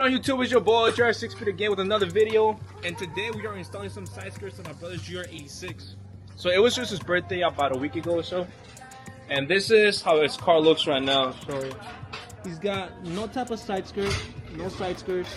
On YouTube, it's your boy GR86 again with another video, and today we are installing some side skirts on my brother's GR86. So it was just his birthday about a week ago or so, and this is how his car looks right now. So he's got no type of side skirt, no side skirts.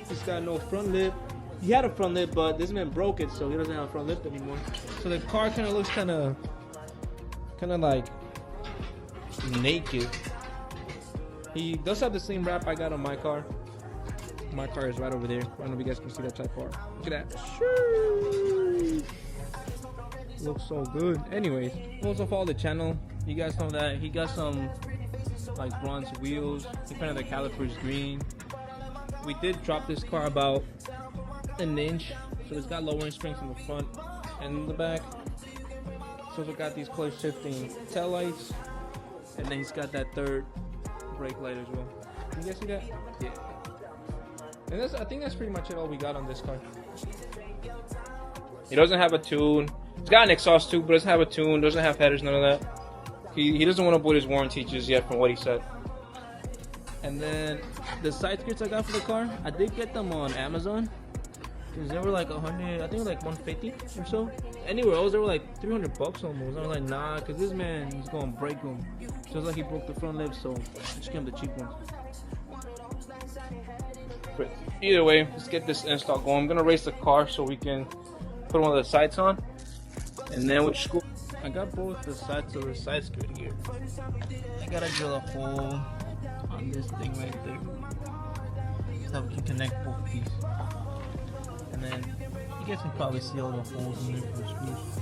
He's got no front lip. He had a front lip, but this man broke it, so he doesn't have a front lip anymore. So the car kind of looks kind of like naked. He does have the same wrap I got on my car. My car is right over there. I don't know if you guys can see that type far. Look at that. Shoo! Looks so good. Anyways, also follow the channel. You guys know that he got some like bronze wheels. He painted the calipers green. We did drop this car about an inch, so it's got lowering springs in the front and in the back. So we got these color shifting tail lights, and then he's got that third brake light as well. Can you guys see that? Yeah. And I think that's pretty much it, all we got on this car. He doesn't have a tune. He's got an exhaust tube, but doesn't have a tune, doesn't have headers, none of that. He doesn't want to put his warranty just yet from what he said. And then the side skirts I got for the car, I did get them on Amazon. Because they were like 100, I think like 150 or so. Anywhere else, they were like 300 bucks almost. I was like, nah, because this man, he's going to break them. So it's like he broke the front lip, so I just gave him the cheap ones. But either way, let's get this install going. I'm gonna race the car so we can put one of the sights on, and then we'll just go. I got both the sides of the side skirt here. I gotta drill a hole on this thing right there so we can connect both pieces. And then you guys can probably see all the holes in there for the screws.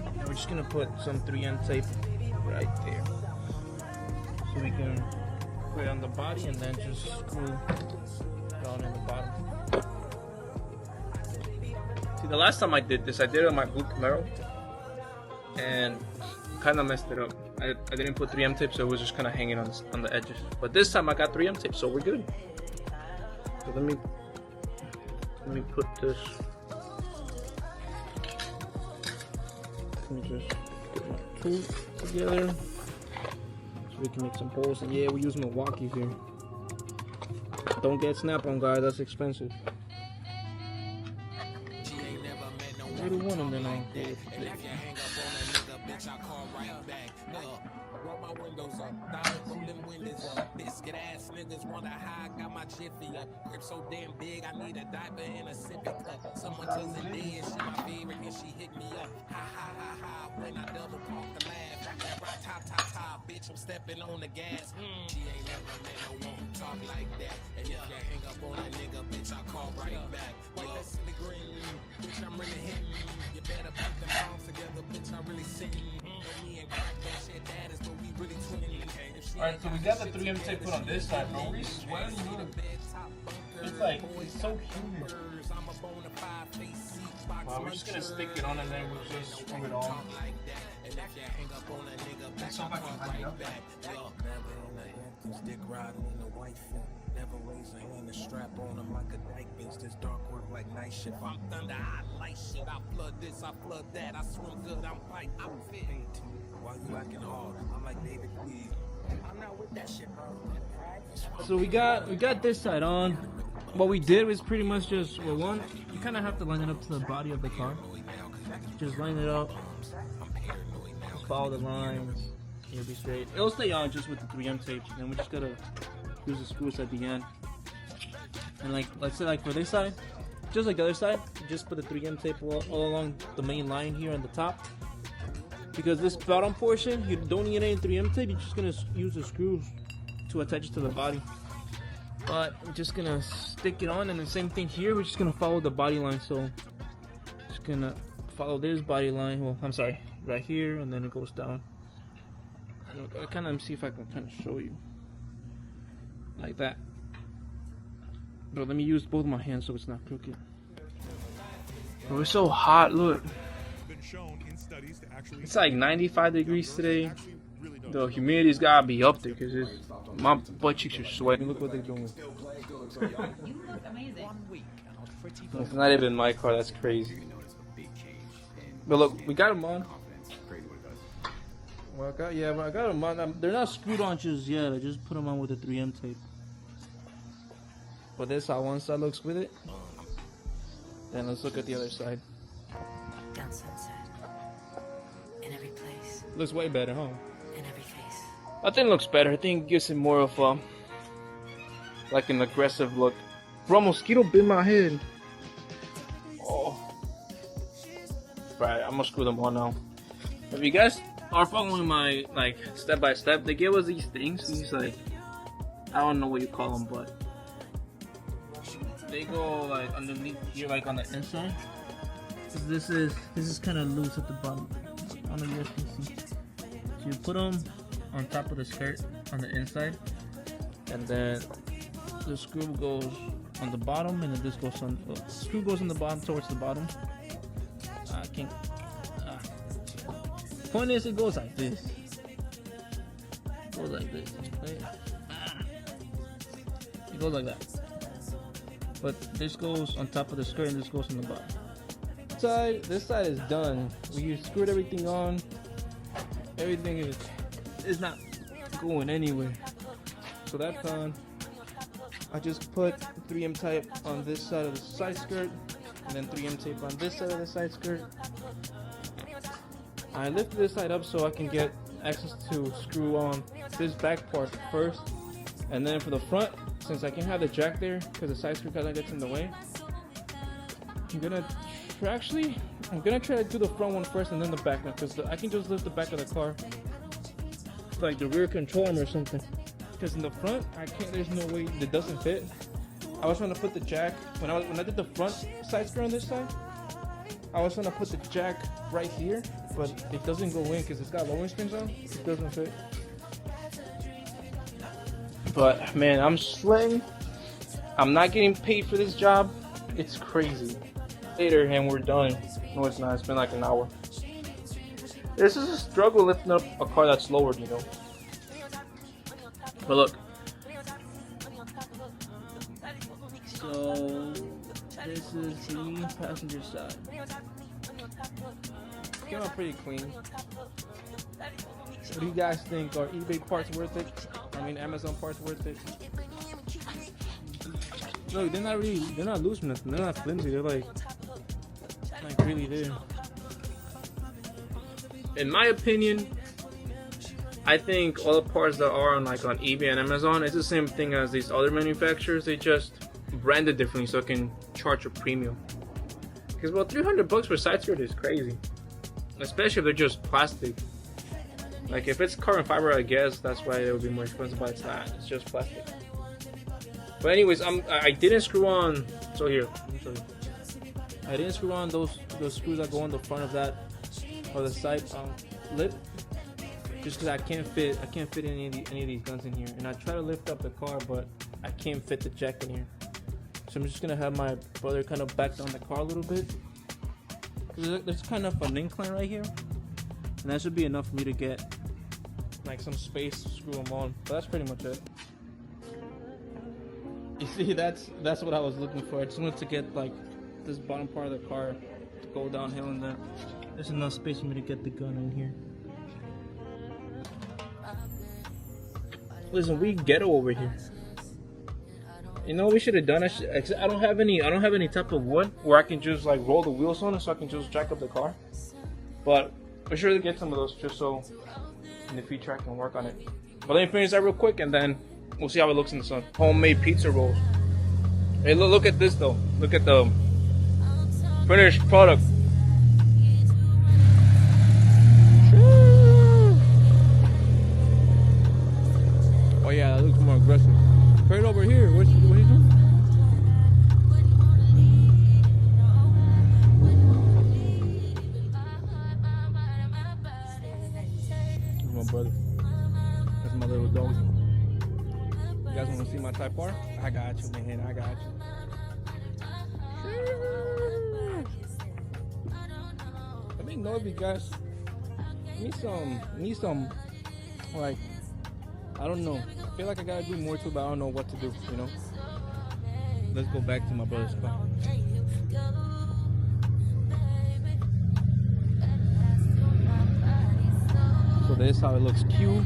And we're just gonna put some 3M tape right there so we can put it on the body and then just screw down in the bottom. See, the last time I did this, I did it on my blue Camaro and kind of messed it up. I didn't put 3M tape, so it was just kind of hanging on the edges. But this time I got 3M tape, so we're good. So let me put this. Let me just get my tool together. We can make some holes, and yeah, we use Milwaukee's here. Don't get Snap-on, guys, that's expensive. Really want them, then I'll go with it. Roll my windows up, diamonds roll them windows up. Biscuit ass niggas wonder how I got my jiffy up. Grip so damn big, I need a diaper and a sippy cup. Someone tells it dead, she my favorite, and she hit me up. Ha ha ha ha, when I double park the laugh. That right top, bitch, I'm stepping on the gas. She ain't never met no one who talk like that. And if you hang up on a nigga, bitch, I call right back. White vest in the green, bitch, I'm really hitting. You better put them arms together, bitch, I really sing. Me and crack that shit, that is what we really twinning. Alright, so we got the 3M tape put on this side, bro. We sweating, it's like, it's so humid. Wow, we're just gonna stick it on and then we'll just screw it on. So if I can hang it up. Stick riding in the white foot. Never raise a hand and strap on them like a dyke bitch. This dark work like night shift. I'm thunder, I light shit. I flood this, I flood that. I swim good, I'm fight, I'm fit. While you acting hard, I'm like David Cleave. I'm not with that shit, bro. So we got this side on. What we did was pretty much just, well, one, you kind of have to line it up to the body of the car. Just line it up. Follow the lines. It'll be straight. It'll stay on just with the 3M tape. Then we just gotta use the screws at the end. And like, let's say like for this side, just like the other side, just put the 3M tape all along the main line here on the top. Because this bottom portion, you don't need any 3M tape. You're just gonna use the screws to attach it to the body. But I'm just gonna stick it on, and the same thing here. We're just gonna follow the body line. So just gonna follow this body line. Well, I'm sorry, right here, and then it goes down. I kind of see if I can kind of show you like that. But let me use both my hands so it's not crooked. Oh, it's so hot. Look, it's like 95 degrees today. The humidity's gotta be up there because my butt cheeks are sweating. Look what they're doing. It's not even my car. That's crazy. But look, we got them on. Well, I got them on. They're not screwed on just yet. I just put them on with the 3M tape. But this how one side looks with it. Then let's look at the other side. Down sunset. In every place. Looks way better, huh? In every face. I think it looks better. I think it gives it more of a, like an aggressive look. Bro, mosquito bit my head. Oh. Right, I'm gonna screw them on now. If you guys are following my like step by step, they gave us these things. These like, I don't know what you call them, but they go like underneath here, like on the inside. So this is kind of loose at the bottom. I don't know if you guys can see. So you put them on top of the skirt on the inside, and then the screw goes on the bottom, and then this goes on. Screw goes on the bottom towards the bottom. I can't. Point is, it goes like this. It goes like this. Right? It goes like that. But this goes on top of the skirt, and this goes on the bottom. This side is done. We screwed everything on. Everything is not going anywhere. So that's done. I just put 3M tape on this side of the side skirt, and then 3M tape on this side of the side skirt. I lifted this side up so I can get access to screw on this back part first, and then for the front, since I can have the jack there because the side skirt kind of gets in the way, I'm gonna try to do the front one first and then the back one, because I can just lift the back of the car like the rear control arm or something. Because in the front, I can't. There's no way it doesn't fit. I was trying to put the jack when I did the front side skirt on this side. I was trying to put the jack right here, but it doesn't go in because it's got lowering springs on. It doesn't fit. But man, I'm sweating. I'm not getting paid for this job. It's crazy. Later, and we're done. No, it's not. It's been like an hour. This is a struggle lifting up a car that's lowered, you know. But look. So this is the passenger side. Came out pretty clean. What do you guys think? Are eBay parts worth it? I mean, Amazon parts worth it? Look, they're not loose nothing. They're not flimsy. They're like really there. In my opinion, I think all the parts that are on eBay and Amazon, it's the same thing as these other manufacturers. They just brand it differently so it can charge a premium. Because about $300 for side skirt is crazy, especially if they're just plastic. Like if it's carbon fiber, I guess that's why it would be more expensive, but it's not. It's just plastic. But anyways, I didn't screw on. So here, let me show you. I didn't screw on those screws that go on the front of that, or the side lip, just because I can't fit any of these guns in here. And I try to lift up the car, but I can't fit the jack in here. So I'm just gonna have my brother kind of back down the car a little bit. There's kind of an incline right here, and that should be enough for me to get like some space to screw them on. But that's pretty much it. You see, that's what I was looking for. I just wanted to get like this bottom part of the car to go downhill, and then there's enough space for me to get the gun in here. Listen, we ghetto over here. You know what we should have done? I don't have any type of wood where I can just like roll the wheels on it so I can just jack up the car. But we're sure to get some of those just so in the future I can work on it. But let me finish that real quick and then we'll see how it looks in the sun. Homemade pizza rolls. Hey, look at this though. Look at the finished product. Oh yeah, that looks more aggressive. Right over here. What are you doing? That's my brother. That's my little dog. You guys want to see my Type R? I got you, man. I got you. Let me know if you guys need some like, I don't know. I feel like I gotta do more too, but I don't know what to do, you know? Let's go back to my brother's car. So this is how it looks. Cue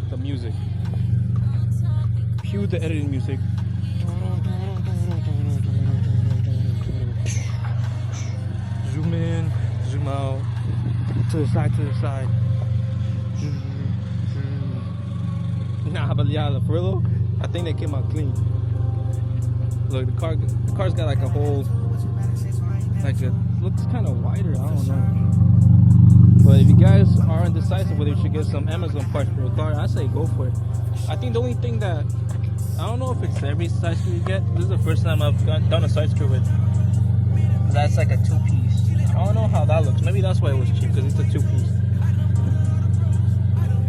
the music. Cue the editing music. zoom in, zoom out, to the side, Nah, but yeah, for real, I think they came out clean. Look, the car's got like a whole, like it looks kind of wider. I don't know. But if you guys are indecisive whether you should get some Amazon parts for your car, I say go for it. I think the only thing that I don't know if it's every side screw you get. This is the first time I've done a side screw with. That's like a 2-piece. I don't know how that looks. Maybe that's why it was cheap, because it's a 2-piece.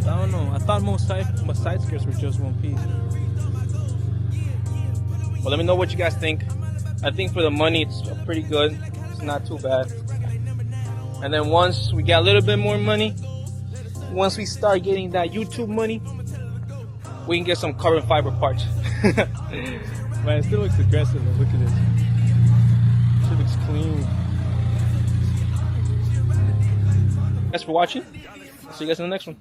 I don't know. I thought most side skirts were just 1 piece. Well, let me know what you guys think. I think for the money, it's pretty good. It's not too bad. And then once we get a little bit more money, once we start getting that YouTube money, we can get some carbon fiber parts. Man, it still looks aggressive. Look at this. It looks clean. Thanks for watching. I'll see you guys in the next one.